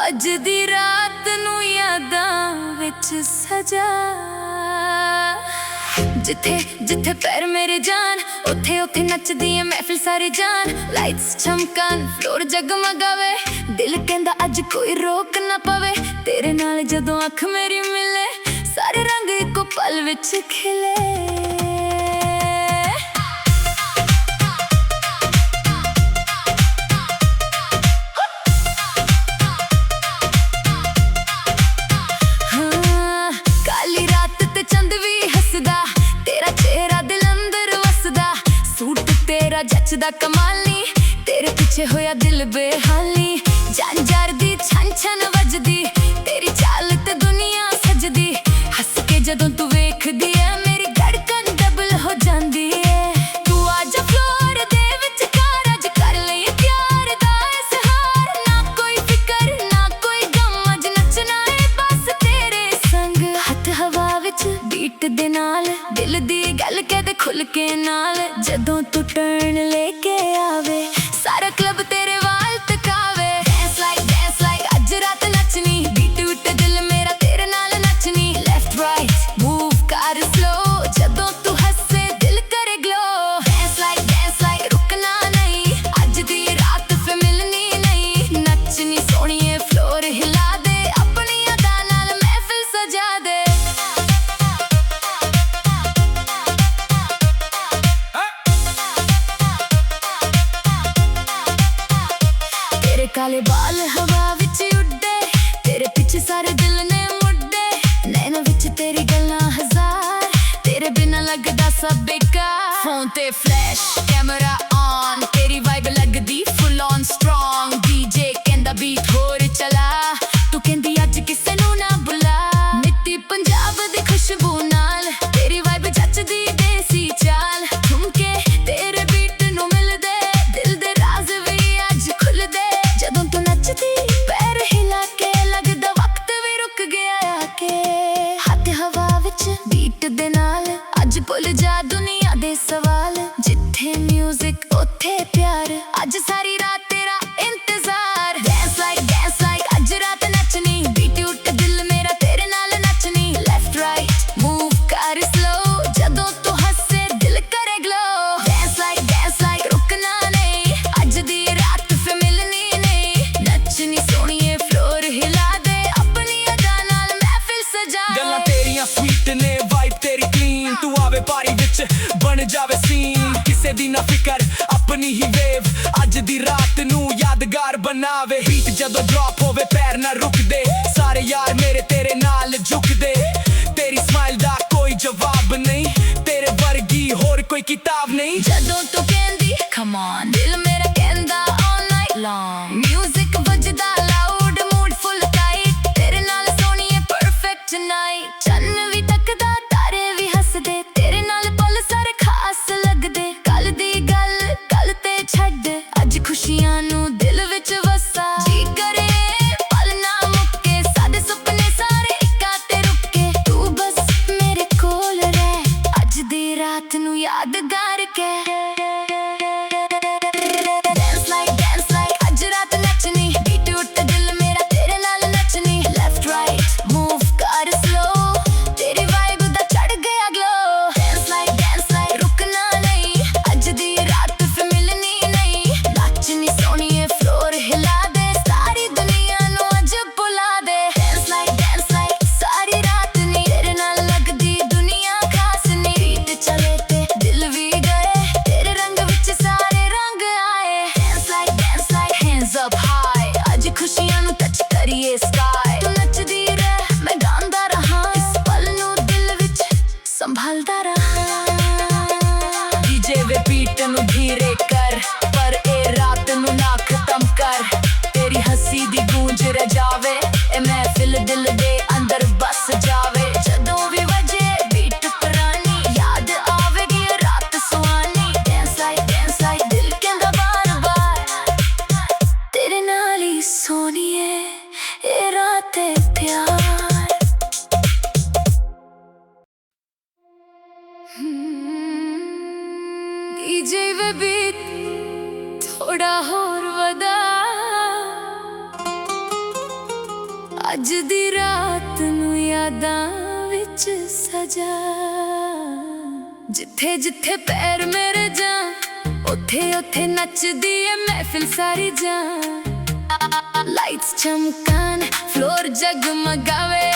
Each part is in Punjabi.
ਅੱਜ ਦੀ ਰਾਤ ਨੂੰ ਯਾਦਾਂ ਵਿੱਚ ਸਜਾ। ਜਿੱਥੇ ਜਿੱਥੇ ਪੈਰ ਮੇਰੇ ਜਾਨ, ਉੱਥੇ ਉੱਥੇ ਨੱਚਦੀ ਏ ਮਹਿਫਿਲ ਸਾਰੀ ਜਾਨ। ਲਾਈਟਸ ਚਮਕਣ, ਫਲੋਰ ਜਗਮਗਾਵੇ, ਦਿਲ ਕਹਿੰਦਾ ਅੱਜ ਕੋਈ ਰੋਕ ਨਾ ਪਵੇ। ਤੇਰੇ ਨਾਲ ਜਦੋਂ ਅੱਖ ਮੇਰੀ ਮਿਲੇ, ਸਾਰੇ ਰੰਗ ਇੱਕੋ ਪਲ ਵਿੱਚ ਖਿਲੇ। ਜੱਚਦਾ ਕਮਾਲੀ, ਤੇਰੇ ਪਿੱਛੇ ਹੋਇਆ ਦਿਲ ਬੇਹਾਲੀ। ਝਾਂਜਰ ਦੀ ਛਨ ਛਨ ਵੱਜਦੀ, ਤੇਰੀ ਚਾਲ ਤੇ ਦੁਨੀਆ ਸਜਦੀ। ਹੱਸ ਕੇ ਜਦੋਂ ਤੂੰ ਵੇਖਦੀ ਐ, ਮੇਰੀ ਧੜਕਨ ਡਬਲ ਹੋ ਜਾਂਦੀ ਐ। ਤੂੰ ਆਜਾ ਫਲੋਰ ਦੇ ਵਿਚਕਾਰ, ਅੱਜ ਕਰ ਲਈ ਪਿਆਰ ਦਾ ਇਜ਼ਹਾਰ। ਨਾ ਕੋਈ ਫਿਕਰ ਨਾ ਕੋਈ ਗਮ, ਅੱਜ ਨੱਚਣਾ ਏ ਬਸ ਤੇਰੇ ਸੰਗ। ਹੱਥ ਹਵਾ ਵਿੱਚ ਬੀਟ ਦੇ ਨਾਲ, ਦਿਲ ਦੀ ਗੱਲ ਕਹਿ ਖੁੱਲ ਕੇ ਨਾਲ। ਜਦੋਂ ਤੂੰ ਟਰਨ ਲੈ ਕੇ ਆਵੇ, ਸਾਰਾ ਕਲੱਬ ਤੇਰੇ ਵਾਲ ਤਕਾਵੇ। ਡੈਂਸ ਲਾਈਕ ਅੱਜ ਰਾਤ ਨੱਚਣੀ, ਬੀਟ ਉੱਤੇ ਦਿਲ ਮੇਰਾ ਤੇਰੇ ਨਾਲ ਨੱਚਣੀ। ਲੈਫਟ ਰਾਈਟ ਮੂਵ ਕਰ ਸਲੋ, ਜਦੋਂ ਤੂੰ ਹੱਸੇ ਦਿਲ ਕਰੇ ਗਲੋ। ਡੈਂਸ ਲਾਈਕ ਰੁਕਣਾ ਨਹੀਂ, ਅੱਜ ਦੀ ਰਾਤ ਫਿਰ ਮਿਲਣੀ ਨਹੀਂ। ਨੱਚਣੀ ਸੋਹਣੀਏ ਫਲੋਰ ਹਿਲਾ ਦੇ, ਆਪਣੀ ਅਦਾ ਨਾਲ ਮਹਿਫਿਲ ਸਜਾ ਦੇ। ਕਾਲੇ ਬਾਲ ਹਵਾ ਵਿੱਚ ਉੱਡੇ, ਤੇਰੇ ਪਿੱਛੇ ਸਾਰੇ ਦਿਲ ਨੇ ਮੁੱਡੇ। ਨੈਣਾਂ ਵਿੱਚ ਤੇਰੀ ਗੱਲਾਂ ਹਜ਼ਾਰ, ਤੇਰੇ ਬਿਨਾਂ ਲੱਗਦਾ ਸਭ ਬੇਕਾਰ। ਫੋਨ ਤੇ ਫਲੈਸ਼ ਕੈਮਰਾ ਔਨ, ਤੇਰੀ ਵਾਈਬ ਲੱਗਦੀ ਫੁੱਲ ਔਨ ਸਟਰੋਂਗ। ਡੀਜੇ ਕਹਿੰਦਾ ਬੀਟ ਹੋਰ ਚਲਾ, ਤੂੰ ਕਹਿੰਦੀ ਅੱਜ ਕਿਸੇ ਨੂੰ ਨਾ ਬੁਲਾ। ਮਿੱਟੀ ਪੰਜਾਬ ਦੀ ਖੁਸ਼ਬੂ ਨਾਲ, ਤੇਰੀ ਵਾਈਬ ਜੱਚਦੀ ਦੇਸੀ ਚਾਲ। ਠੁਮਕੇ ਤੇਰੇ ਬੀਟ ਨੂੰ ਮਿਲਦੇ, ਦਿਲ ਦੇ ਰਾਜ਼ ਵੀ ਅੱਜ ਖੁੱਲਦੇ। ਜਦੋਂ ਤੂੰ ਨੱਚਦੀ ਪੈਰ ਹਿਲਾ ਕੇ, ਲੱਗਦਾ ਵਕਤ ਵੀ ਰੁਕ ਗਿਆ ਆ ਕੇ। ਹੱਥ ਹਵਾ ਵਿੱਚ ਬੀਟ ਦੇ ਨਾਲ, ਅੱਜ ਭੁੱਲ ਜਾ ਦੁਨੀਆ ਦੇ ਸਵਾਲ। ਜਿੱਥੇ ਮਿਊਜ਼ਿਕ ਉੱਥੇ ਪਿਆਰ, ਅੱਜ ਸਾਰੀ ਰਾਤ ਤੇਰਾ ਇੰਤਜ਼ਾਰ। ਡੈਂਸ ਲਾਈਕ ਅੱਜ ਰਾਤ ਨੱਚਣੀ, ਬੀਟ ਉੱਤੇ ਦਿਲ ਮੇਰਾ ਤੇਰੇ ਨਾਲ ਨੱਚਣੀ। ਲੈਫਟ ਰਾਈਟ ਮੂਵ ਕਰ ਸਲੋ, ਜਦੋਂ ਤੂੰ ਹੱਸੇ ਦਿਲ ਕਰੇ ਗਲੋ। ਡੈਂਸ ਲਾਈਕ ਰੁਕਣਾ ਨਹੀਂ, ਅੱਜ ਦੀ ਰਾਤ ਫਿਰ ਮਿਲਣੀ ਨਹੀਂ। ਨੱਚਣੀ ਸੋਹਣੀਏ ਫਲੋਰ ਹਿਲਾ ਦੇ, ਆਪਣੀ ਅਦਾ ਨਾਲ ਮਹਿਫਿਲ ਸਜਾ ਦੇ। ਗੱਲਾਂ ਤੇਰੀਆਂ ਸਵੀਟ ਨੇ, ਵਾਈਬ ਤੇਰੀ ਕਲੀਨ। ਤੂੰ ਆਵੇ ਪਾਰੀ ਵਿੱਚ ਬਣ ਜਾਵੇ ਸੀਨ। ਕਿਸੇ ਦੀ ਨਾ ਫਿਕਰ ਆਪਣੀ ਹੀ ਵੇਵ, ਅੱਜ ਦੀ ਰਾਤ ਨੂੰ ਯਾਦਗਾਰ ਬਣਾਵੇ। ਬੀਟ ਜਦੋਂ ਡ੍ਰੌਪ ਹੋਵੇ ਪੈਰ ਨਾ ਰੁਕਦੇ, ਸਾਰੇ ਯਾਰ ਮੇਰੇ ਤੇਰੇ ਨਾਲ ਝੁਕਦੇ। ਤੇਰੀ ਸਮਾਈਲ ਦਾ ਕੋਈ ਜਵਾਬ ਨਹੀਂ, ਤੇਰੇ ਵਰਗੀ ਹੋਰ ਕੋਈ ਕਿਤਾਬ ਨਹੀਂ। ਜਦੋਂ ਤੂੰ ਕਹਿੰਦੀ come on, ਦਿਲ ਮੇਰਾ ਕਹਿੰਦਾ all night long। ਮਿਊਜ਼ਿਕ ਵੱਜਦਾ ਲਾਊਡ, ਮੂਡ ਫੁੱਲ ਟਾਈਟ, ਤੇਰੇ ਨਾਲ ਸੋਹਣੀਏ ਪਰਫੈਕਟ ਨਾਈਟ। ਚੰਨ ਵੀ ਤੱਕਦਾ, ਤਾਰੇ ਵੀ ਹੱਸਦੇ, ਤੇਰੇ ਨਾਲ ਪਲ ਸਾਰੇ ਖਾਸ ਲੱਗਦੇ। ਕੱਲ ਦੀ ਗੱਲ ਤੇ ਛੱਡ, ਅੱਜ ਖੁਸ਼ੀਆਂ ਨੂੰ ਦਿਲ ਵਿੱਚ ਵਸਾ। ਜੀ ਕਰੇ ਪਲ ਨਾ ਮੁੱਕੇ, ਸਾਡੇ ਸੁਪਨੇ ਸਾਰੇ ਇੱਕਾ ਤੇ ਰੁਕੇ। ਤੂੰ ਬਸ ਮੇਰੇ ਕੋਲ ਰਹਿ, ਅੱਜ ਦੀ ਰਾਤ ਨੂੰ ਯਾਦਗਾਰ ਕਹਿ। ਡੈਂਸ ਲਾਈਕ ਅੱਜ ਰਾਤ ਨੱਚਣੀ, ਬੀਟ ਉੱਤੇ ਦਿਲ ਮੇਰਾ ਤੇਰੇ ਨਾਲ ਨੱਚਣੀ। ਲੈਫਟ ਰਾਈਟ ਮੂਵ ਕਰ ਸਲੋ, ਤੇਰੀ ਵਾਈਬ ਦਾ ਚੜ ਗਿਆ ਗਲੋ। ਡੈਂਸ ਲਾਈਕ ਰੁਕਣਾ ਨਹੀਂ, ਅੱਜ ਦੀ ਰਾਤ ਫਿਰ ਮਿਲਣੀ ਨਹੀਂ। ਨੱਚਣੀ ਸੋਹਣੀਏ ਫਲੋਰ ਹਿਲਾ ਦੇ, ਸਾਰੀ ਦੁਨੀਆ ਨੂੰ ਅੱਜ ਭੁਲਾ ਦੇ। ਡੈਂਸ ਲਾਈਕ ਸਾਰੀ ਰਾਤ ਨੀ, ਤੇਰੇ ਨਾਲ ਲੱਗਦੀ ਦੁਨੀਆ ਖਾਸ ਨੀ। ਬੀਟ ਚਲੇ ਤੇ ਦਿਲ ਵੀ ਗਏ, ਤੇਰੇ ਰੰਗ ਵਿੱਚ ਸਾਰੇ ਰੰਗ ਆਏ। Dense like hands up high, ਅੱਜ ਖੁਸ਼ੀਆਂ ਨੂੰ ਟੱਚ ਕਰੀਏ ਸਕਾਈ। ਤੂੰ ਨੱਚਦੀ ਰਹਿ, ਮੈਂ ਗਾਉਂਦਾ ਰਹਾਂ, ਇਸ ਪਲ ਨੂੰ ਦਿਲ ਵਿੱਚ ਸੰਭਾਲਦਾ ਰਹਾਂ। ਡੀਜੇ ਵੇ ਬੀਟ ਨੂੰ ਧੀਰੇ ਕਰ, ਪਰ ਇਹ ਰਾਤ ਨੂੰ ਨਾ ਖਤਮ ਕਰ। ਤੇਰੀ ਹੱਸੀ ਦੀ ਗੂੰਜ ਰਹਿ ਜਾਵੇ, ਇਹ ਮਹਿਫਿਲ ਦਿਲ ਦੇ ਅੰਦਰ ਬਸ ਜਾਵੇ। ਜਦੋਂ ਵੀ ਵਜੇ ਬੀਟ ਪੁਰਾਣੀ, ਯਾਦ ਆਵੇਗੀ ਇਹ ਰਾਤ ਸੁਹਾਣੀ। ਡੈਂਸ ਲਾਈਕ ਦਿਲ ਕਹਿੰਦਾ ਬਾਰ ਬਾਰ, ਤੇਰੇ ਨਾਲ ਹੀ ਸੋਹਣੀਏ ਇਹ ਰਾਤ ਹੈ ਪਿਆਰ। ਡੀਜੇ ਵੇ ਬੀਟ ਥੋੜਾ ਹੋਰ ਵਧਾ, ਅੱਜ ਦੀ ਰਾਤ ਨੂੰ ਯਾਦਾਂ ਵਿੱਚ ਸਜਾ, ਜਿੱਥੇ ਜਿੱਥੇ ਪੈਰ ਮੇਰੇ ਜਾਂ ਉੱਥੇ ਉੱਥੇ ਨੱਚਦੀ ਏ ਮਹਿਫਿਲ ਸਾਰੀ ਜਾਂ। ਲਾਈਟਸ ਚਮਕਣ ਫਲੋਰ ਜਗਮਗਾਵੇ,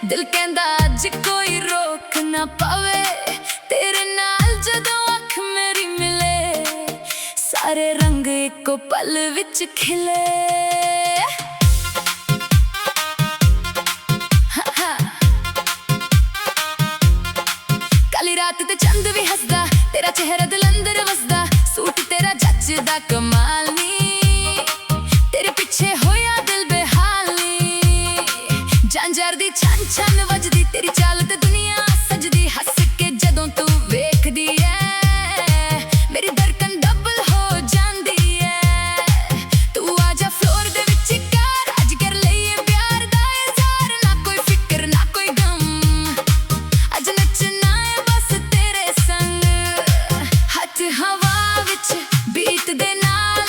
ਦਿਲ ਕਹਿੰਦਾ ਅੱਜ ਕੋਈ ਰੋਕ ਨਾ ਪਾਵੇ। ਤੇਰੇ ਨਾਲ ਜਦੋਂ ਅੱਖ ਮੇਰੀ ਮਿਲੇ, ਸਾਰੇ ਰੰਗ ਇੱਕੋ ਪਲ ਵਿੱਚ ਖਿਲੇ। ਕਾਲੀ ਰਾਤ ਤੇ ਚੰਦ ਵੀ ਹੱਸਦਾ, ਤੇਰਾ ਚਿਹਰਾ ਦਿਲ ਅੰਦਰ ਵਸਦਾ। ਸੂਟ ਤੇਰਾ ਜੱਚਦਾ ਕਮਾਲ ਨੀ, ਤੇਰੇ ਪਿੱਛੇ ਹੋਇਆ ਦਿਲ ਬੇਹਾਲ ਨੀ। ਝਾਂਜਰ ਦੀ ਛਨ ਛਨ ਵੱਜਦੀ, ਤੇਰੀ ਚਾਲ ਤੇ ਦੁਨੀਆ ਸਜਦੀ। ਹੱਸ ਕੇ ਜਦੋਂ ਤੂੰ ਵੇਖਦੀ ਐ, ਮੇਰੀ ਧੜਕਨ ਡਬਲ ਹੋ ਜਾਂਦੀ ਐ। ਤੂੰ ਆਜਾ ਫਲੋਰ ਦੇ ਵਿਚਕਾਰ, ਅੱਜ ਕਰ ਲਈਏ ਪਿਆਰ ਦਾ ਇਜ਼ਹਾਰ। ਨਾ ਕੋਈ ਫਿਕਰ ਨਾ ਕੋਈ ਗਮ, ਅੱਜ ਨੱਚਣਾ ਏ ਬਸ ਤੇਰੇ ਸੰਗ। ਹੱਥ ਹਵਾ ਵਿੱਚ ਬੀਟ ਦੇ ਨਾਲ,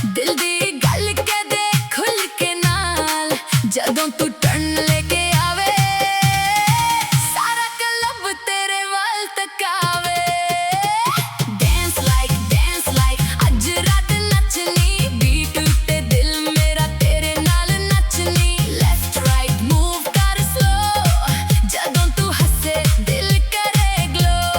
ਦਿਲ ਦੀ ਗੱਲ ਕਹਿ ਦੇ ਖੁੱਲ ਕੇ ਨਾਲ। ਜਦੋਂ ਤੂੰ ਟਰਨ ਲੈ ਕੇ ਆਵੇ, ਸਾਰਾ ਕਲੱਬ ਤੇਰੇ ਵੱਲ ਤਕਾਵੇ। ਡੈਂਸ ਲਾਈਕ ਅੱਜ ਰਾਤ ਨੱਚਣੀ, ਬੀਟ ਉੱਤੇ ਦਿਲ ਮੇਰਾ ਤੇਰੇ ਨਾਲ ਨੱਚਣੀ। ਲੈਫਟ ਰਾਈਟ ਮੂਵ ਕਰ ਸਲੋ, ਜਦੋਂ ਤੂੰ ਹੱਸੇ ਦਿਲ ਕਰੇ ਗਲੋ।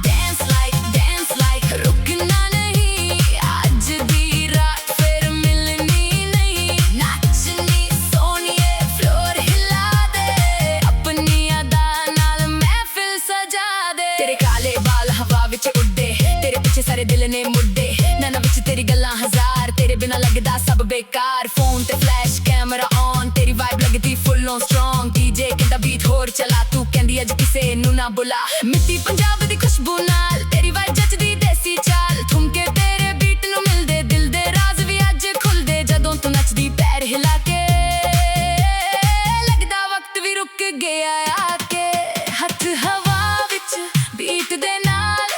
ਡੈਂਸ ਲਾਈਕ ਰੁਕਣਾ ਨਹੀਂ, ਅੱਜ ਦੀ ਰਾਤ ਫਿਰ ਮਿਲਣੀ ਨਹੀਂ। ਨੱਚਣੀ ਸੋਹਣੀਏ ਫਲੋਰ ਹਿਲਾ ਦੇ, ਆਪਣੀ ਅਦਾ ਨਾਲ ਮਹਿਫਿਲ ਸਜਾ ਦੇ। ਤੇਰੇ ਕਾਲੇ ਬਾਲ ਹਵਾ ਵਿੱਚ ਉੱਡਦੇ, ਤੇਰੇ ਪਿੱਛੇ ਸਾਰੇ ਦਿਲ ਨੇ ਮੁੜਦੇ। ਨੈਣਾਂ ਵਿੱਚ ਤੇਰੀ ਗੱਲਾਂ ਹਜ਼ਾਰ, ਤੇਰੇ ਬਿਨਾਂ ਲੱਗਦਾ ਸਭ ਬੇਕਾਰ। ਫੋਨ ਤੇ ਫਲੈਸ਼ ਕੈਮਰਾ ਔਨ, ਤੇਰੀ ਵਾਈਬ ਲੱਗਦੀ ਫੁੱਲ ਔਨ ਸਟਰੋਂਗ। ਡੀਜੇ ਕਹਿੰਦਾ ਬੀਟ ਹੋਰ ਚਲਾ, ਤੂੰ ਕਹਿੰਦੀ ਅੱਜ ਕਿਸੇ ਨੂੰ ਨਾ ਬੁਲਾ। ਮਿੱਟੀ ਪੰਜਾਬ ਦੀ ਖੁਸ਼ਬੂ ਨਾਲ, ਤੇਰੀ ਵਾਈਬ ਜੱਚਦੀ ਦੇਸੀ ਚਾਲ। ਠੁਮਕੇ ਤੇਰੇ ਬੀਟ ਨੂੰ ਮਿਲਦੇ, ਦਿਲ ਦੇ ਰਾਜ਼ ਵੀ ਅੱਜ ਖੁੱਲਦੇ। ਜਦੋਂ ਤੂੰ ਨੱਚਦੀ ਪੈਰ ਹਿਲਾ ਕੇ, ਲੱਗਦਾ ਵਕਤ ਵੀ ਰੁਕ ਗਿਆ ਆ ਕੇ। ਹੱਥ ਹਵਾ ਵਿੱਚ ਬੀਟ ਦੇ ਨਾਲ,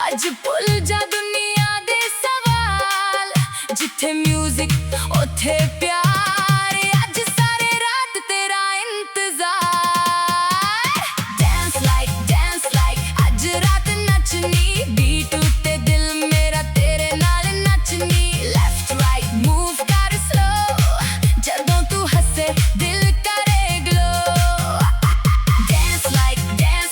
ਅੱਜ ਭੁੱਲ ਜਾ ਦੁਨੀਆ ਦੇ ਸਵਾਲ। ਜਿੱਥੇ ਮਿਊਜ਼ਿਕ ਉੱਥੇ ਪਿਆਰ, ਅੱਜ ਸਾਰੇ ਰਾਤ ਤੇਰਾ ਇੰਤਜ਼ਾਰ। ਡੈਂਸ ਲਾਈਕ ਅੱਜ ਰਾਤ ਨੱਚਣੀ, ਬੀਟ ਉੱਤੇ ਦਿਲ ਮੇਰਾ ਤੇਰੇ ਨਾਲ ਨੱਚਣੀ। ਲੈਫਟ ਰਾਈਟ ਮੂਵ ਕਰ ਸਲੋ, ਜਦੋਂ ਤੂੰ ਹੱਸੇ ਦਿਲ ਕਰੇ ਗਲੋ। ਡੈਂਸ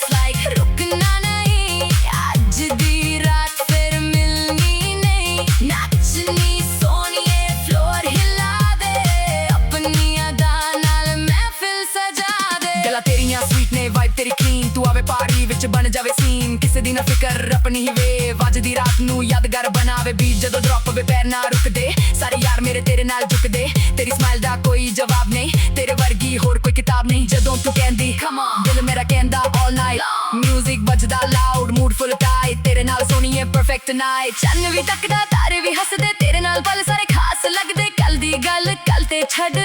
ਲਾਈਕ ਰੁਕਣਾ ਨਹੀਂ, ਅੱਜ ਦੀ ਰਾਤ ਫਿਰ ਮਿਲਣੀ ਨਹੀਂ। ਨੱਚਣੀ ਸੋਹਣੀਏ ਫਲੋਰ ਹਿਲਾ ਦੇ, ਆਪਣੀ ਅਦਾ ਨਾਲ ਮਹਿਫਿਲ ਸਜਾ ਦੇ। ਗੱਲਾਂ ਤੇਰੀਆਂ ਸਵੀਟ ਨੇ, ਵਾਈਬ ਤੇਰੀ ਕਲੀਨ, ਤੂੰ ਆਵੇ ਪਾਰੀ ਵਿੱਚ ਬਣ ਜਾਵੇ ਸੀਨ। ਕਿਸੇ ਦੀ ਨਾ ਫਿਕਰ ਆਪਣੀ ਹੀ ਵੇਵ, ਅੱਜ ਦੀ ਰਾਤ ਨੂੰ ਯਾਦਗਾਰ ਬਣਾਵੇ। ਬੀਟ ਜਦੋਂ ਡ੍ਰੌਪ ਹੋਵੇ ਪੈਰ ਨਾ ਰੁਕਦੇ, ਸਾਰੇ ਯਾਰ ਮੇਰੇ ਤੇਰੇ ਨਾਲ ਝੁਕਦੇ। ਤੇਰੀ ਸਮਾਈਲ ਦਾ ਕੋਈ ਜਵਾਬ ਨਹੀਂ, ਤੇਰੇ ਵਰਗੀ ਹੋਰ ਕੋਈ ਕਿਤਾਬ ਨਹੀਂ। ਜਦੋਂ ਤੂੰ ਕਹਿੰਦੀ ਕਮ ਔਨ, ਦਿਲ ਮੇਰਾ ਕਹਿੰਦਾ ਆਲ ਨਾਈਟ। ਮਿਊਜ਼ਿਕ ਵੱਜਦਾ ਲਾਊਡ, ਮੂਡ ਫੁੱਲ ਟਾਈਟ। ਤੇਰੇ ਨਾਲ ਸੋਹਣੀਏ ਪਰਫੈਕਟ ਨਾਈਟ। ਚੰਨ ਵੀ ਤੱਕਦਾ, ਤਾਰੇ ਵੀ ਹੱਸਦੇ, ਤੇਰੇ ਨਾਲ ਪਲ ਸਾਰੇ ਖਾਸ ਲੱਗਦੇ। ਕੱਲ ਦੀ ਗੱਲ ਕੱਲ ਤੇ ਛੱਡ,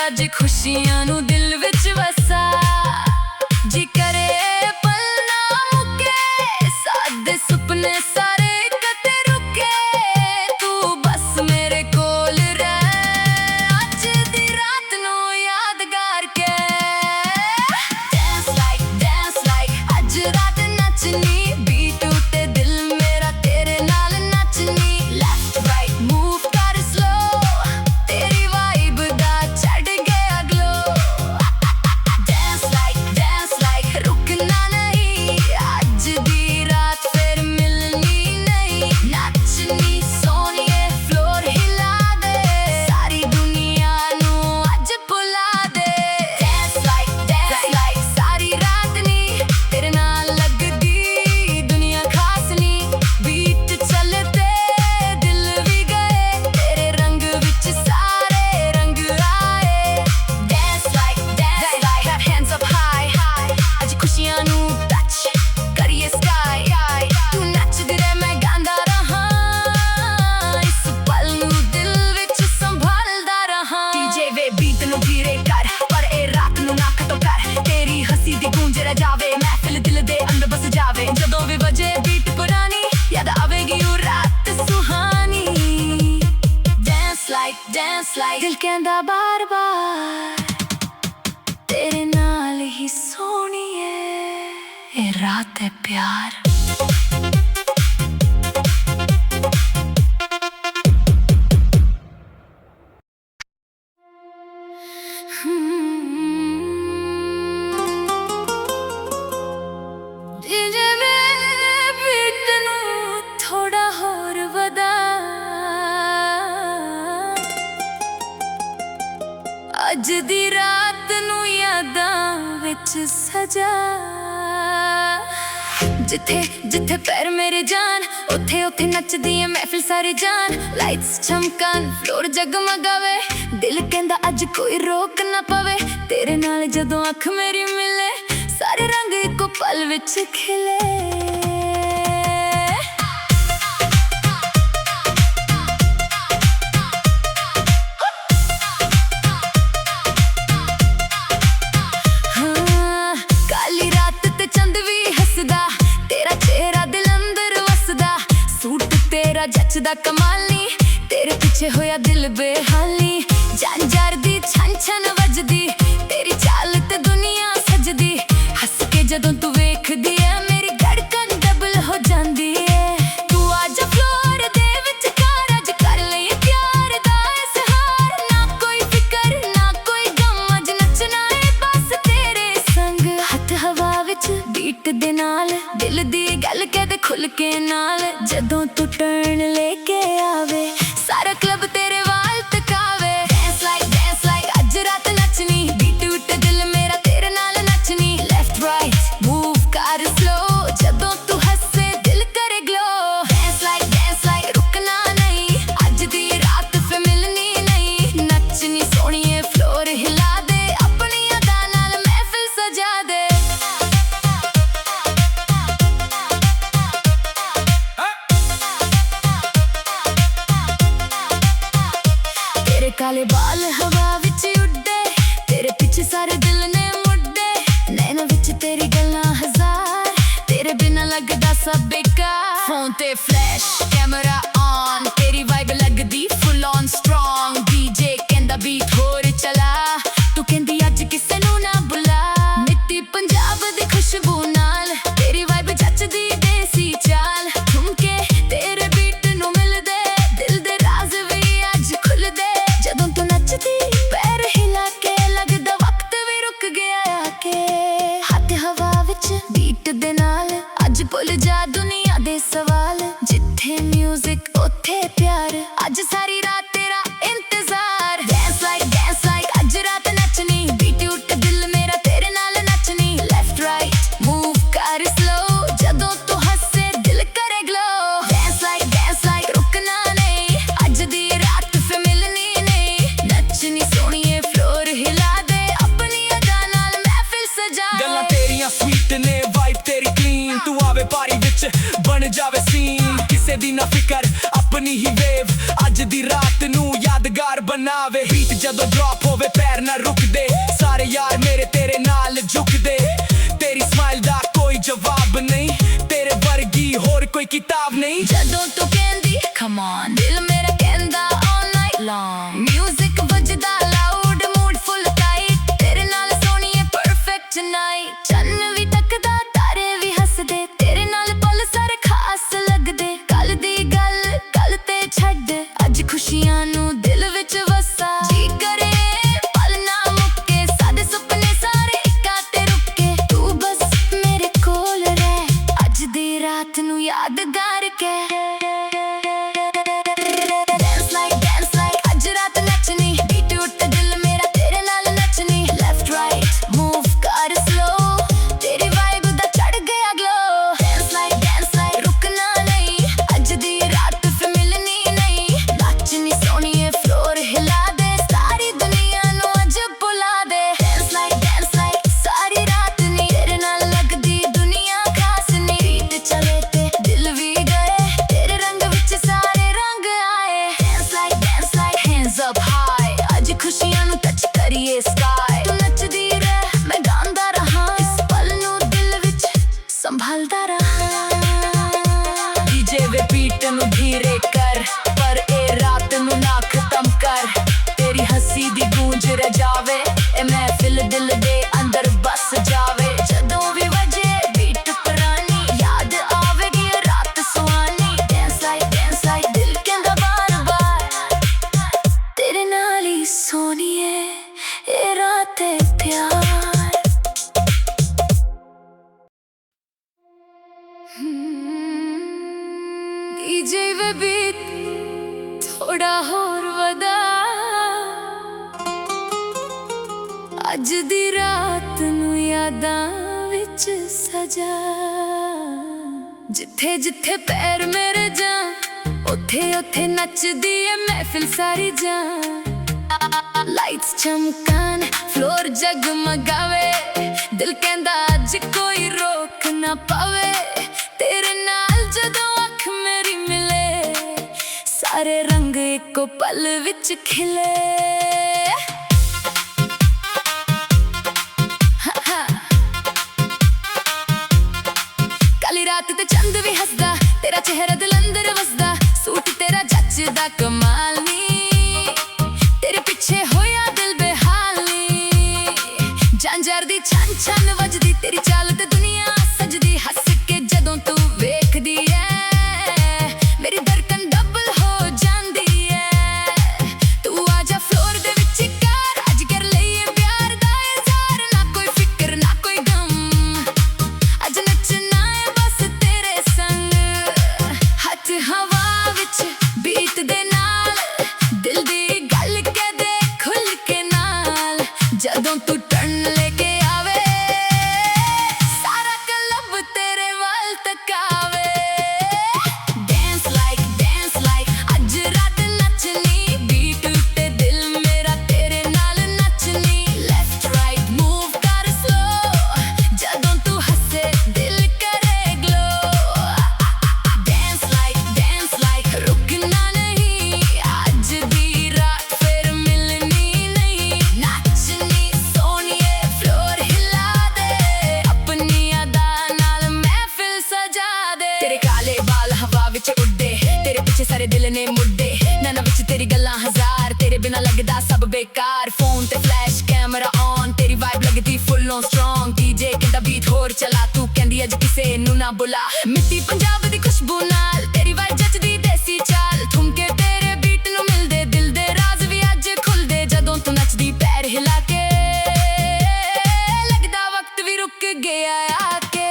ਅੱਜ ਖੁਸ਼ੀਆਂ ਨੂੰ ਦਿਲ ਵਿੱਚ ਵਸਾ। ਜੀ ਕਰੇ ਪਲ ਨਾ ਮੁੱਕੇ, ਸਾਦੇ ਸੁਪਨੇ ਸਾਰੇ ਕਿਤੇ ਰੁਕੇ। ਤੂੰ ਬਸ ਮੇਰੇ ਕੋਲ ਰਹਿ, ਅੱਜ ਦੀ ਰਾਤ ਨੂੰ ਯਾਦਗਾਰ ਕੇ। ਡੈਂਸ ਲਾਈਕ ਅੱਜ ਰਾਤ ਨੱਚਣੀ, ਬੀਟ ਉੱਤੇ ਦਿਲ ਮੇਰਾ ਤੇਰੇ ਨਾਲ ਨੱਚਣੀ। ਲੈਫਟ ਰਾਈਟ ਮੂਵ ਕਰ ਸਲੋ, ਤੇਰੀ ਵਾਈਬ ਦਾ ਚੜ ਗਿਆ ਗਲੋ। like दिल कहंदा बार बार तेरे नाल ही सोहणीए ए रात है प्यार थोड़ा होर वदा अज दी रात नू यादां विच सजा जिथे जिथे पैर मेरे जान उथे उथे नचदी है महफिल सारी जान लाइट्स चमकन फ्लोर जगमगावे दिल कहंदा अज कोई रोक ना पवे तेरे नाल जदों अख मेरी मिले सारे रंग इको पल विच खिले जचदा कमाली तेरे पीछे होया दिल बेहाली झांझर दी छन छन वजदी तेरी चाल ते दुनिया सजदी हस के जदों तू वेखदी है मेरी धड़कन डबल हो जांदी है तू आजा फ्लोर दे विच कर ले प्यार दा इजहार ना कोई फिकर ना कोई गम अज नचना है बस तेरे संग हथ हवा विच बीट दे नाल दिल दी गल कह दे खुल के नाल जदों तू टर्न लेके आवे सारा क्लब तेरे वाल तकावे डांस लाइक अज रात नचनी बीट उठ दिल मेरा तेरे नाल नचनी लेफ्ट राइट मूव कर स्लो जदों तू हंसे दिल करे ग्लो डांस लाइक रुकना नहीं अज दी रात फिर मिलनी नहीं नचनी सोहणीए फ्लोर हिला दे अपनी अदा नाल महफिल सजा दे काले बाल हवा विच उड़दे तेरे पीछे सारे दिल ने मुड़दे नैना विच तेरी गल्लां हजार तेरे बिना लगदा सब बेकार फोन ते फ्लैश कैमरा ऑन तेरी वाइब लगदी फुल ऑन स्ट्रॉन्ग डीजे कहंदा बीट होर चला तू कहंदी अज किसे नू ना बुला मिट्टी पंजाब दी खुशबू नाल तेरी वाइब जचदी देसी चाल ठुमके तेरे बीट नू मिलदे दिल दे राज भी अज खुलदे जदों तू नचदी पैर हिला के लगदा वक्त भी रुक गया आके हाथ हवा विच बीट दे नाल अज भुल जा दुनिया दे सवाल जिथे म्यूजिक उथे प्यार अज सारी रात तेरा इंतजार डांस लाइक अज रात नचनी बीट उठ दिल मेरा तेरे नाल नचनी लेफ्ट राइट मूव कर स्लो जदों तू हंसे दिल करे ग्लो डांस लाइक रुकना नहीं अज दी रात फिर मिलनी नहीं नचनी सोहणीए फ्लोर हिला दे अपनी अदा नाल महफिल सजा दे गल्लां तेरियां स्वीट ने वाइब तेरी क्लीन तू आवे पारी विच बन जावे सीन किसे दी ना फिकर अपनी ही वेव अज दी रात नू यादगार बनावे बीट जदों ड्रॉप होवे पैर ना रुकदे सारे यार मेरे तेरे नाल झुकदे तेरी स्माइल दा कोई जवाब नहीं तेरे वर्गी होर कोई किताब नहीं जदों तू कहंदी कम ऑन दिल मेरा कहंदा ऑल नाइट लॉन्ग म्यूजिक वजदा लाउड मूड फुल टाइट तेरे नाल सोहणीए परफेक्ट नाइट चन्न भी तकदा तारे भी हसदे तेरे नाल पल सारे खास लगदे कल दी गल ते छड्ड अज खुशियां नू दिल विच वसा जी करे पल ना मुक्के सादे सुपने सारे इक्का ते रुके तू बस मेरे कोल रह अज दी रात नू यादगार के डांस लाइक अज रात नचनी बीट उठ दिल मेरा तेरे नाल नचनी लेफ्ट राइट मूव कर स्लो तेरी वाइब दा चढ़ गया ग्लो डांस लाइक रुकना नहीं अज दी रात फिर मिलनी नहीं नचनी सोहणीए ਅੱਜ ਦੀ ਰਾਤ ਨੂੰ ਯਾਦਾਂ ਵਿੱਚ ਸਜਾ ਜਿੱਥੇ ਜਿੱਥੇ ਪੈਰ ਮੇਰੇ ਜਾਂ ਉੱਥੇ ਉੱਥੇ ਨੱਚਦੀ ਏ ਮਹਿਫਿਲ ਸਾਰੀ ਜਾਂ ਲਾਈਟਸ ਚਮਕਣ ਫਲੋਰ ਜਗਮਗਾਵੇ ਦਿਲ ਕਹਿੰਦਾ ਅੱਜ ਕੋਈ ਰੋਕ ਨਾ ਪਾਵੇ ਤੇਰੇ ਨਾਲ ਜਦੋਂ ਅੱਖ ਮੇਰੀ ਮਿਲੇ ਸਾਰੇ ਰੰਗ ਇੱਕੋ ਪਲ ਵਿੱਚ ਖਿਲੇ ਕਾਲੀ ਰਾਤ ਤੇ ਚੰਦ ਵੀ ਹੱਸਦਾ ਤੇਰਾ ਚਿਹਰਾ ਦਿਲ ਅੰਦਰ ਵਸਦਾ ਸੂਟ ਤੇਰਾ ਜੱਚਦਾ ਕਮਾਲ ਨੀ ਤੇਰੇ ਪਿੱਛੇ ਹੋਇਆ ਦਿਲ ਬੇਹਾਲ ਨੀ ਜਾਂਜਰ ਦੀ ਛਨ ਛਨ ਵੱਜਦੀ ਤੇਰੀ ਚਾਲ ਤੇ ਦੁਨੀਆ ਸਜਦੀ ਹੱਸ ਕੇ ਜਦੋਂ ਤੂੰ ਵੇਖਦੀ ਐ ਮੇਰੀ ਧੜਕਨ ਡਬਲ ਹੋ ਜਾਂਦੀ ਐ ਤੂੰ ਆਜਾ ਫਲੋਰ ਦੇ ਵਿੱਚ ਕਰ ਅੱਜ ਕਰ ਲਈਏ ਪਿਆਰ ਦਾ ਇਜ਼ਹਾਰ ਨਾ ਕੋਈ ਫਿਕਰ ਨਾ ਕੋਈ ਗਮ ਅੱਜ ਨੱਚਣਾ ਏ ਬਸ ਤੇਰੇ ਸੰਗ ਹੱਥ ਹਵਾ ਵਿੱਚ ਬੀਤ ਦੇ ਨਾਲ ਦਿਲ ਦੀ ਗੱਲ ਕਹਿ ਦੇ ਖੁੱਲ ਕੇ ਨਾਲ ਜਦੋਂ ਤੂੰ ਟਰਨ ਲੈ ਕੇ ਆਵੇ ਸਾਰਾ ਕਲੱਬ ਤੇਰੇ ਵੱਲ ਤਕਾਵੇ ਡੈਂਸ ਲਾਈਕ ਅੱਜ ਰਾਤ ਨੱਚਣੀ ਬੀਟ ਉੱਤੇ ਦਿਲ ਮੇਰਾ ਤੇਰੇ ਨਾਲ ਨੱਚਣੀ ਲੈਫਟ ਰਾਈਟ ਮੂਵ ਕਰ ਸਲੋ ਜਦੋਂ ਤੂੰ ਹੱਸੇ ਦਿਲ ਕਰੇ ਗਲੋ ਡੈਂਸ ਲਾਈਕ ਰੁਕਣਾ ਨਹੀਂ ਅੱਜ ਦੀ ਰਾਤ ਫਿਰ ਮਿਲਣੀ ਨਹੀਂ ਨੱਚਣੀ ਸੋਹਣੀਏ ਫਲੋਰ ਹਿਲਾ ਦੇ ਆਪਣੀ ਅਦਾ ਨਾਲ ਮਹਿਫਿਲ ਸਜਾ ਦੇ ਤੇਰੇ ਕਾਲੇ ਬਾਲ ਹਵਾ ਵਿੱਚ ਉੱਡੇ ਤੇਰੇ ਪਿੱਛੇ ਸਾਰੇ ਦਿਲ ਨੇ ਮੁੱਡੇ ਨੈਣਾ ਵਿੱਚ ਤੇਰੀ ਗੱਲਾਂ ਹਜ਼ਾਰ ਤੇਰੇ ਬਿਨਾ ਲੱਗਦਾ ਸਭ ਬੇਕਾਰ ਫੋਨ ਤੇ ਫਲੈਸ਼ ਕੈਮਰਾ ਔਨ ਤੇਰੀ ਵਾਈਬ ਲੱਗਦੀ ਫੁੱਲ ਔਨ ਸਟਰੋਂਗ ਡੀਜੇ ਕਹਿੰਦਾ ਬੀਟ ਹੋਰ ਚਲਾ ਤੂੰ ਕਹਿੰਦੀ ਅੱਜ ਕਿਸੇ ਨੂੰ ਨਾ ਬੁਲਾ ਮਿੱਟੀ ਪੰਜਾਬ ਦੀ ਖੁਸ਼ਬੂ ਨਾਲ ਤੇਰੀ ਵਾਈਬ ਜੱਚਦੀ ਦੇਸੀ ਚਾਲ ਠੁਮਕੇ ਤੇਰੇ ਬੀਟ ਨੂੰ ਮਿਲਦੇ ਦਿਲ ਦੇ ਰਾਜ਼ ਵੀ ਅੱਜ ਖੁੱਲਦੇ ਜਦੋਂ ਤੂੰ ਨੱਚਦੀ ਪੈਰ ਹਿਲਾ ਕੇ ਲੱਗਦਾ ਵਕਤ ਵੀ ਰੁਕ ਗਿਆ ਆ ਕੇ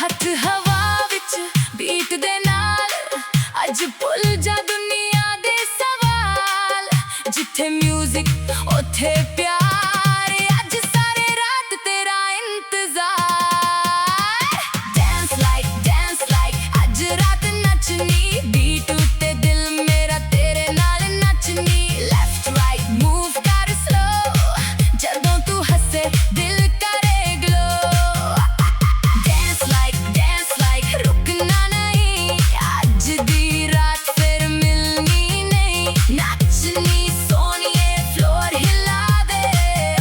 ਹੱਥ ਹਵਾ ਵਿੱਚ ਬੀਟ ਦੇ ਨਾਲ ਅੱਜ ਭੁੱਲ ਜਾ ਦੁਨੀਆ ਦੇ ਸਵਾਲ ਜਿੱਥੇ ਮਿਊਜ਼ਿਕ ਉੱਥੇ ਪਿਆਰ ਅੱਜ ਸਾਰੇ ਰਾਤ ਤੇਰਾ ਇੰਤਜ਼ਾਰ ਡੈਂਸ ਲਾਈਕ ਅੱਜ ਰਾਤ ਨੱਚਣੀ ਬੀਟ ਉੱਤੇ ਦਿਲ ਮੇਰਾ ਤੇਰੇ ਨਾਲ ਨੱਚਣੀ ਲੈਫਟ ਰਾਈਟ ਮੂਵ ਕਰ ਸਲੋ ਜਦੋਂ ਤੂੰ ਹੱਸੇ ਦਿਲ ਕਰੇ ਗਲੋ ਡੈਂਸ ਲਾਈਕ ਰੁਕਣਾ ਨਹੀਂ ਅੱਜ ਦੀ ਰਾਤ ਫਿਰ ਮਿਲਣੀ ਨਹੀਂ ਨੱਚਣੀ ਸੋਹਣੀਏ ਫਲੋਰ ਹਿਲਾ ਦੇ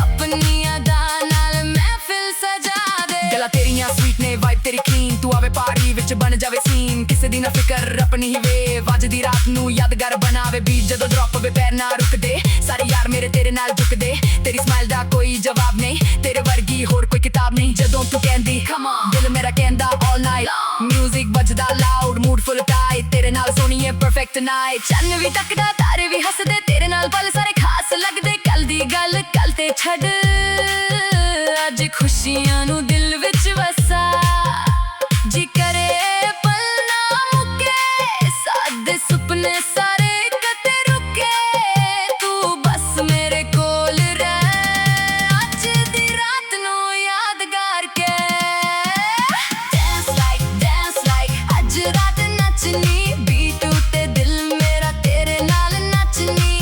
ਆਪਣੀ ਅਦਾ ਨਾਲ ਮਹਿਫਿਲ ਸਜਾ ਦੇ ਗੱਲਾਂ ਤੇਰੀਆਂ ਸਵੀਟ ਨੇ ਵਾਈਬ ਤੇਰੀ ਕਲੀਨ ਤੂੰ ਆਵੇ ਪਾਰਟੀ ਵਿੱਚ ਬਣ ਜਾਵੇ ਸੀਨ ਕਿਸੇ ਦੀ ਨਾ ਫਿਕਰ ਆਪਣੀ ਹੀ ਵੇਵ ਅੱਜ ਦੀ ਰਾਤ ਨੂੰ ਯਾਦਗਾਰ ਬਣਾਵੇ ਬੀਟ ਜਦੋਂ ਡ੍ਰੌਪ ਹੋਵੇ ਪੈਰ ਨਾ ਰੁਕਦੇ ਸਾਰੇ ਯਾਰ ਮੇਰੇ ਤੇਰੇ ਨਾਲ ਝੁਕਦੇ ਤੇਰੀ ਸਮਾਈਲ ਦਾ ਕੋਈ ਜਵਾਬ ਨਹੀਂ ਤੇਰੇ ਵਰਗੀ ਹੋਰ ਕੋਈ ਕਿਤਾਬ ਨਹੀਂ ਜਦੋਂ ਤੂੰ ਕਹਿੰਦੀ ਕਮ ਔਨ ਦਿਲ ਮੇਰਾ ਕਹਿੰਦਾ ਆਲ ਨਾਈਟ ਮਿਊਜ਼ਿਕ ਵੱਜਦਾ ਲਾਊਡ ਮੂਡ ਫੁੱਲ ਟਾਈਟ ਤੇਰੇ ਨਾਲ ਸੋਹਣੀਏ ਪਰਫੈਕਟ ਨਾਈਟ ਚੰਨ ਵੀ ਤੱਕਦਾ ਤਾਰੇ ਵੀ ਹੱਸਦੇ ਤੇਰੇ ਨਾਲ ਪਲ ਸਾਰੇ ਖਾਸ ਲੱਗਦੇ ਕੱਲ ਦੀ ਗੱਲ ਕੱਲ ਤੇ ਛੱਡ ਅੱਜ ਖੁਸ਼ੀਆਂ ਨੂੰ ਦਿਲ ਵਿੱਚ ਵਸਾ ਜੀ ਕਰੇ ਪਲ ਨਾ ਮੁੱਕੇ ਸਾਦੇ ਸੁਪਨੇ ਸਾਰੇ ਕਦੇ ਰੁਕੇ ਤੂੰ ਬਸ ਮੇਰੇ ਕੋਲ ਰਹਿ ਅੱਜ ਦੀ ਰਾਤ ਨੂੰ ਯਾਦਗਾਰ ਕੇ ਡੈਂਸ ਲਾਈਕ ਅੱਜ ਰਾਤ ਨੱਚਣੀ ਬੀਟ ਉੱਤੇ ਦਿਲ ਮੇਰਾ ਤੇਰੇ ਨਾਲ ਨੱਚਣੀ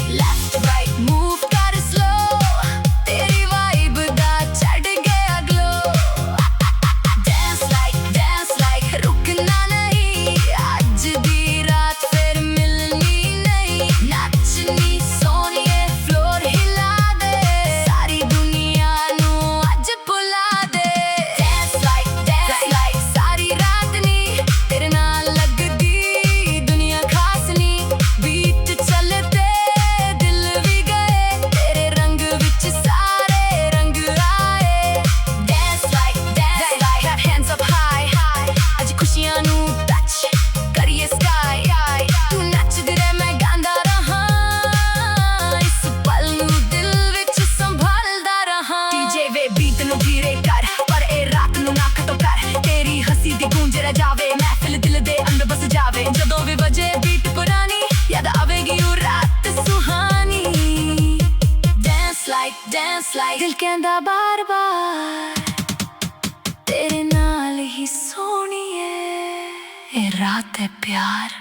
like दिल कहंदा बार बार तेरे नाल ही सोहणीए ए रात है प्यार।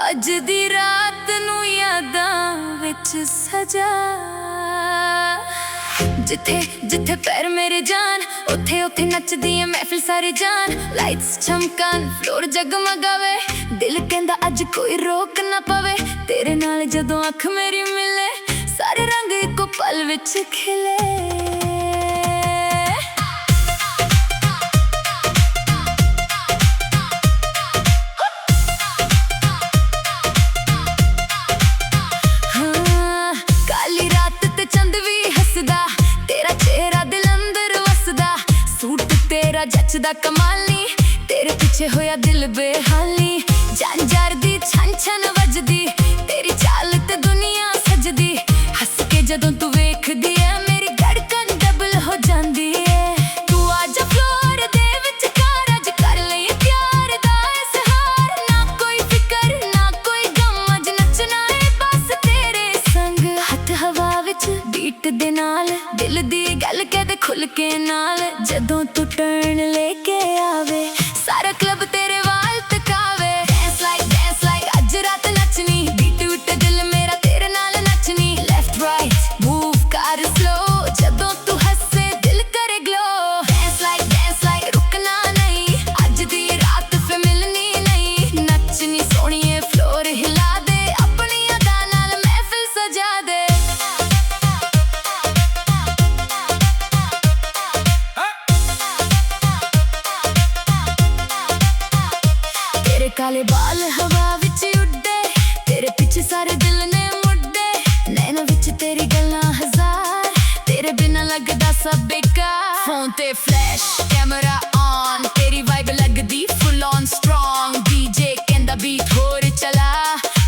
ਅੱਜ ਦੀ ਰਾਤ ਨੂੰ ਯਾਦਾਂ ਵਿੱਚ ਸਜਾ ਜਿੱਥੇ ਜਿੱਥੇ ਪੈਰ ਮੇਰੇ ਜਾਨ ਉੱਥੇ ਉੱਥੇ ਨੱਚਦੀ ਐ ਮਹਿਫਿਲ ਸਾਰੀ ਜਾਨ। ਲਾਈਟਸ ਚਮਕਣ ਫਲੋਰ ਜਗਮਗਾਵੇ ਦਿਲ ਕਹਿੰਦਾ ਅੱਜ ਕੋਈ ਰੋਕ ਨਾ ਪਵੇ ਤੇਰੇ ਨਾਲ ਜਦੋਂ ਅੱਖ ਮੇਰੀ ਮਿਲੇ ਸਾਰੇ ਰੰਗ ਇੱਕੋ ਪਲ ਵਿੱਚ ਖਿਲੇ। ਜੱਚਦਾ ਕਮਾਲੀ ਤੇਰੇ ਪਿੱਛੇ ਹੋਇਆ ਦਿਲ ਬੇਹਾਲੀ ਜੰਜਰ ਦੀ ਛਨ ਛਨ ਵੱਜਦੀ ਤੇਰੀ ਚਾਲ ਤੇ ਦੁਨੀਆ ਸਜਦੀ ਹੱਸ ਕੇ ਜਦੋਂ ਤੂੰ ਵੇਖਦੀ ਐ ਮੇਰੀ ਧੜਕਨ ਡਬਲ ਹੋ ਜਾਂਦੀ ਐ। ਤੂੰ ਅੱਜ ਫਲੋਰ ਦੇ ਵਿੱਚ ਅੱਜ ਕਰ ਲਈ ਪਿਆਰ ਦਾ ਇਜ਼ਹਾਰ ਨਾ ਕੋਈ ਫਿਕਰ ਨਾ ਕੋਈ ਗਮ ਅੱਜ ਨੱਚਣਾ ਏ ਬਸ ਤੇਰੇ ਸੰਗ ਹੱਥ ਹਵਾ ਵਿੱਚ ਬੀਟ ਦੇ ਨਾਲ ਦਿਲ ਦੀ ਗੱਲ ਕਹਦੇ ਖੁੱਲ ਕੇ ਨਾਲ ਜਦੋਂ ਤੂੰ ਟਰਨ ਲੈ ਕੇ ਆਵੇ ਸਾਰਾ ਕਲੱਬ ਤੇਰੇ ਵਾਲ ਤਕਾਵੇ। ਡੈਂਸ ਲਾਈਕ ਅੱਜ ਰਾਤ ਨੱਚਣੀ ਬੀਟ ਉੱਤੇ ਦਿਲ ਮੇਰਾ ਤੇਰੇ ਨਾਲ ਨੱਚਣੀ ਲੈਫਟ ਰਾਈਟ ਮੂਵ ਕਰ ਸਲੋ ਜਦੋਂ ਤੂੰ ਹੱਸੇ ਦਿਲ ਕਰੇ ਗਲੋ। ਡੈਂਸ ਲਾਈਕ ਰੁਕਣਾ ਨਹੀਂ ਅੱਜ ਦੀ ਰਾਤ ਫੇ ਮਿਲਣੀ ਨਹੀਂ ਨੱਚਣੀ ਸੋਹਣੀਏ ਫਲੋਰ ਹਿਲਾ ਦੇ ਆਪਣੀ ਅਦਾ ਨਾਲ ਮਹਿਫਿਲ ਸਜਾ ਦੇ। काले बाल हवा विच उड्डे तेरे पीछे सारे दिल ने मुड्डे नैना विच तेरी गल्लां हजार तेरे बिना लगदा सब बेकार। फोन ते फ्लैश कैमरा ऑन तेरी वाइब लगदी फुल ऑन स्ट्रॉन्ग डीजे कहंदा बीट होर चला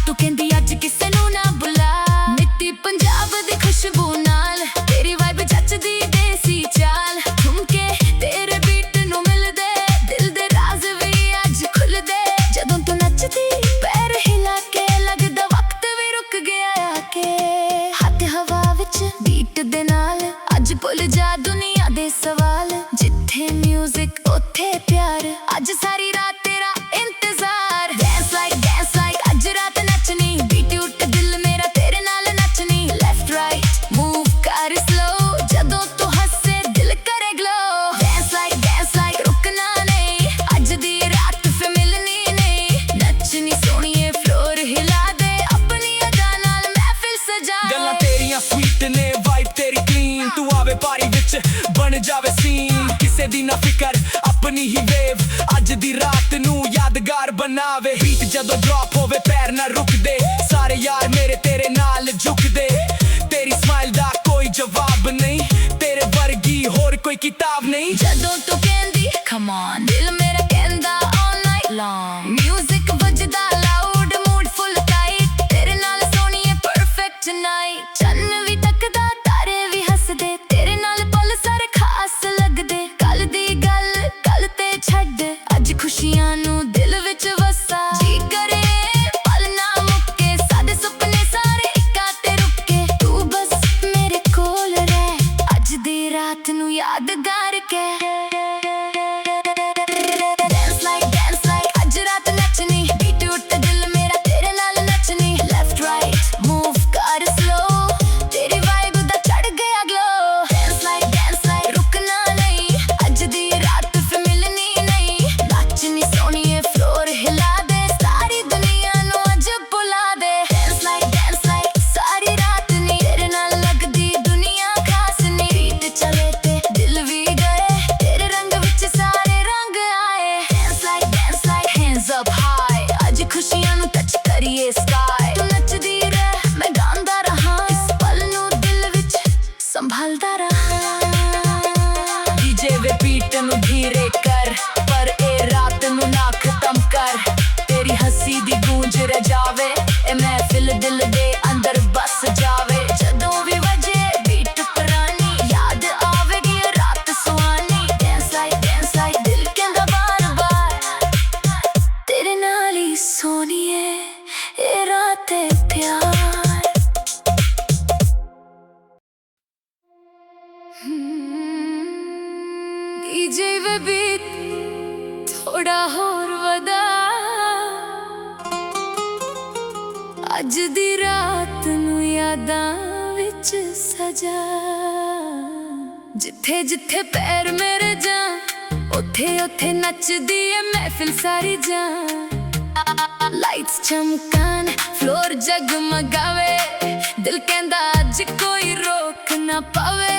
तू कहंदी अज किसे नू ना बुला मिट्टी पंजाब दी खुशबू नाल तेरी वाइब जचदी देसी चाल ठुमके तेरे बीट नू मिलदे दिल दे राज भी अज खुलदे ਜਦੋਂ ਤੂੰ ਨੱਚਦੀ ਪੈਰ ਹਿਲਾ ਕੇ ਲੱਗਦਾ ਵਕਤ ਵੀ ਰੁਕ ਗਿਆ ਆ ਕੇ ਹੱਥ ਹਵਾ ਵਿੱਚ ਬੀਟ ਦੇ ਨਾਲ ਅੱਜ ਭੁੱਲ ਜਾ ਦੁਨੀਆ ਦੇ ਸਵਾਲ ਜਿੱਥੇ ਮਿਊਜ਼ਿਕ ਉੱਥੇ ਪਿਆਰ ਅੱਜ ਸਾਰੀ ਰਾਤ ਤੇਰਾ ਇੰਤਜ਼ਾਰ। ਡੈਂਸ ਲਾਈਕ ਅੱਜ ਰਾਤ ਨੱਚਣੀ ਬੀਟ ਉੱਤੇ ਦਿਲ ਮੇਰਾ ਤੇਰੇ ਨਾਲ ਨੱਚਣੀ ਲੈਫਟ ਰਾਈਟ ਮੂਵ ਕਰ ਸਲੋ ਜਦੋਂ ਤੂੰ ਹੱਸੇ ਦਿਲ ਕਰੇ ਗਲੋ। ਡੈਂਸ ਲਾਈਕ ਰੁਕਣਾ ਨਹੀਂ ਅੱਜ ਦੀ ਰਾਤ ਫੇ ਮਿਲਣੀ ਨੱਚਣੀ ਸੋਹਣੀਏ ਫਲੋਰ ਹਿਲਾ ਦੇ ਆਪਣੀ ਅਦਾ ਨਾਲ ਮਹਿਫਿਲ ਸਜਾ ਦੇ। ਗੱਲਾਂ ਤੇਰੀਆਂ ਸਵੀਟ ਨੇ ਵਾਈਬ ਤੇਰੀ ਕਲੀਨ ਤੂੰ ਆਵੇ ਪਾਰੀ ਵਿੱਚ ਬਣ ਜਾਵੇ ਸੀਨ ਕਿਸੇ ਦੀ ਨਾ ਫਿਕਰ ਆਪਣੀ ਹੀ ਵੇਵ ਅੱਜ ਦੀ ਰਾਤ ਨੂੰ ਯਾਦਗਾਰ ਬਣਾਵੇ। ਬੀਟ ਜਦੋਂ ਡ੍ਰੌਪ ਹੋਵੇ ਪੈਰ ਨਾ ਰੁਕਦੇ ਸਾਰੇ ਯਾਰ ਮੇਰੇ ਤੇਰੇ ਨਾਲ ਝੁਕਦੇ ਤੇਰੀ ਸਮਾਈਲ ਦਾ ਕੋਈ ਜਵਾਬ ਨਹੀਂ ਤੇਰੇ ਵਰਗੀ ਹੋਰ ਕੋਈ ਕਿਤਾਬ ਨਹੀਂ। ਜਦੋਂ ਤੂੰ ਕਹਿੰਦੀ ਕਮ ਔਨ ਦਿਲ ਮੇਰਾ ਕਹਿੰਦਾ all night long music ਵੱਜਦਾ ਲਾਊਡ ਮੂਡ ਫੁੱਲ ਟਾਈਟ ਤੇਰੇ ਨਾਲ ਸੋਹਣੀਏ ਪਰਫੈਕਟ ਨਾਈਟ ਚੰਨ ਵੀ ਤੱਕਦਾ ਤਾਰੇ ਵੀ ਹੱਸਦੇ ਤੇਰੇ ਨਾਲ ਪਲ ਸਾਰੇ ਖਾਸ ਲੱਗਦੇ ਕੱਲ ਦੀ ਗੱਲ ਕੱਲ ਤੇ ਛੱਡ ਅੱਜ ਖੁਸ਼ੀਆਂ ਨੂੰ ਦਿਲ ਵਿੱਚ ਵਸਾ ਜੀ ਕਰੇ ਪਲ ਨਾ ਮੁੱਕੇ ਸਾਡੇ ਸੁਪਨੇ ਸਾਰੇ ਇੱਕਾ ਤੇ ਰੁਕੇ ਤੂੰ ਬਸ ਮੇਰੇ ਕੋਲ ਰਹਿ ਅੱਜ ਦੀ ਰਾਤ ਨੂੰ ਯਾਦਗਾਰ ਕੇ। संभालता रहा डीजे वे बीट नू धीरे कर पर ए रात नू ना खत्म कर तेरी थोड़ा होर वधा अज दी रात नू यादां विच सजा जिथे जिथे पैर मेरे जा उथे उथे नचदी है महफिल सारी जा लाइट्स चमकान फ्लोर जगमगावे दिल कहंदा अज कोई रोक ना पावे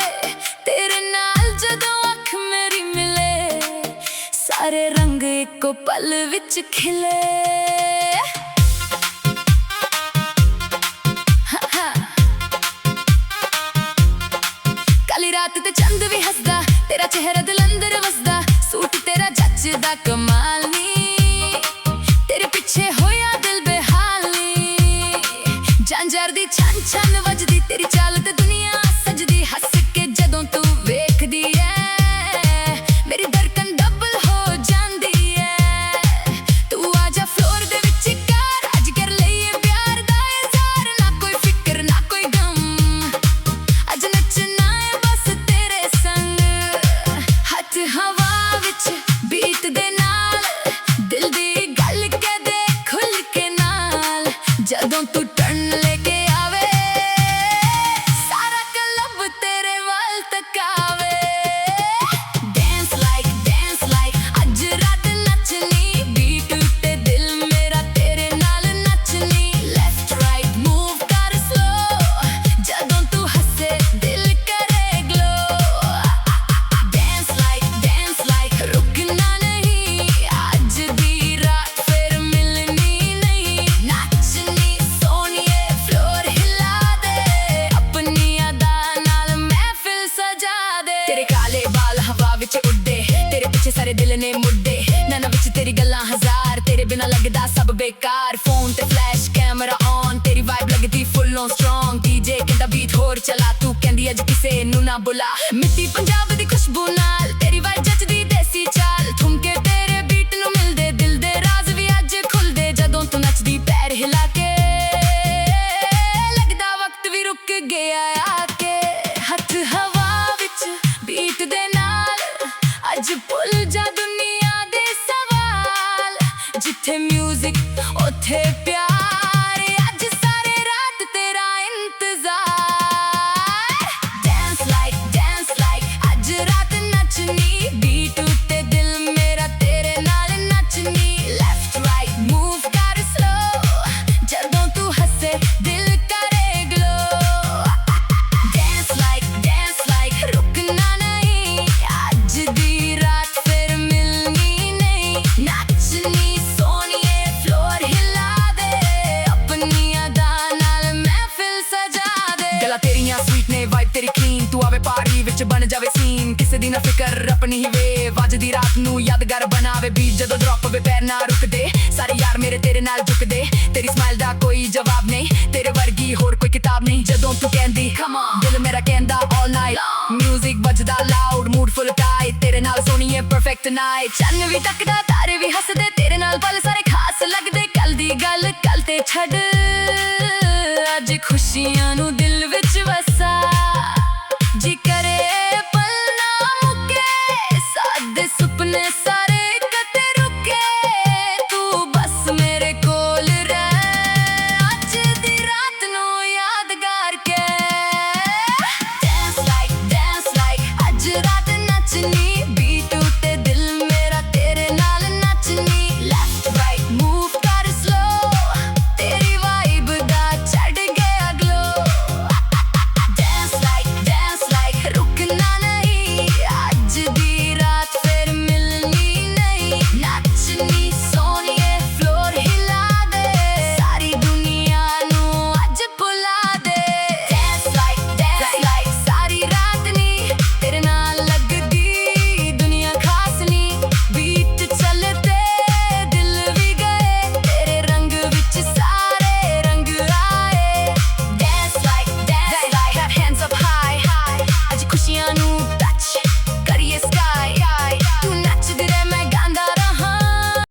तेरे नाल जदों अख मेरी मिले सारे रंग इको पल विच खिले काली रात ते चंद भी हसदा तेरा चेहरा दिल अंदर वसदा सूट तेरा जचदा कमाल नी तेरे पीछे होया दिल बेहाल नी झांझर दी छन छन वजदी तेरी चाल ते दुनिया सजदी हस के जदों तू वेखदी है मेरी धड़कन डबल हो जांदी है तू आजा फ्लोर दे विच कार अज कर लईए प्यार दा इज़हार ना कोई फिक्र ना कोई गम अज नचना है बस तेरे संग हथ हवा विच बीत दे नाल दिल दी गल के दे खुल के नाल जदों तू टर्न लेके आवे सारा क्लब तेरे वाल तकावे डांस लाइक अज रात नचनी बीट उते दिल मेरा तेरे नाल नचनी लेफ्ट राइट मूव कर स्लो जदों तू हसे दिल करे ग्लो डांस लाइक रुकना नहीं अज दी रात फिर मिलनी नहीं नचनी सोनिए फ्लोर हिला दे अपनी अदा नाल महफिल सजा दे तेरे काले बाल हवा विच उड़दे तेरे पीछे सारे दिल ने मुड़दे नैना विच तेरी गल्लां हजार तेरे बिना लगदा सब बेकार फोन ते फ्लैश कैमरा ऑन तेरी वाइब लगदी फुल ऑन स्ट्रॉन्ग डीजे कहंदा बीट होर चला तू कहंदी अज किसे नू ना बुला मिट्टी पंजाब दी खुशबू नाल तेरी वाइब जचदी देसी चाल ठुमके तेरे बीट नू मिलदे दिल दे राज भी अज खुलदे जदों तू नचदी पैर हिला के लगदा वक्त भी रुक गया आके हथ हवा विच बीट दे नाल अज भुल जा दुनिया दे सवाल जिथे म्यूजिक उथे प्यार अज सारे रात तेरा इंतजार डांस लाइक अज रात नचनी बीट उते दिल मेरा तेरे नाल नचनी लेफ्ट राइट मूव कर स्लो जदों तू हसे दिल करे ग्लो डांस लाइक रुकना नहीं अज दी रात फिर मिलनी नहीं नचनी सोनिए फ्लोर हिला दे अपनी अदा नाल महफिल सजा दे गला तेरियां स्वीट ने वाइब तेरी क्लीन तू आवे पारी विच बन जावे सीन किसे दी ना फिकर अपनी ही वेव अज दी रात नू यादगार बनावे बीट जदों ड्रॉप वे पैर ना रुकदे सारे यार मेरे तेरे नाल झुकदे तेरी स्माइल दा कोई जवाब नहीं तेरे वर्गी होर कोई किताब नहीं जदों तू कहंदी कम ऑन दिल मेरा कहंदा ऑल नाइट म्यूजिक बजदा लाउड मूड फुल टाइट तेरे नाल सोनिए परफेक्ट नाइट चन्न भी तकदा तारे भी हसदे तेरे नाल पल सारे खास लगदे कल दी गल कल ते छड़ अज खुशियां नू दिल विच वस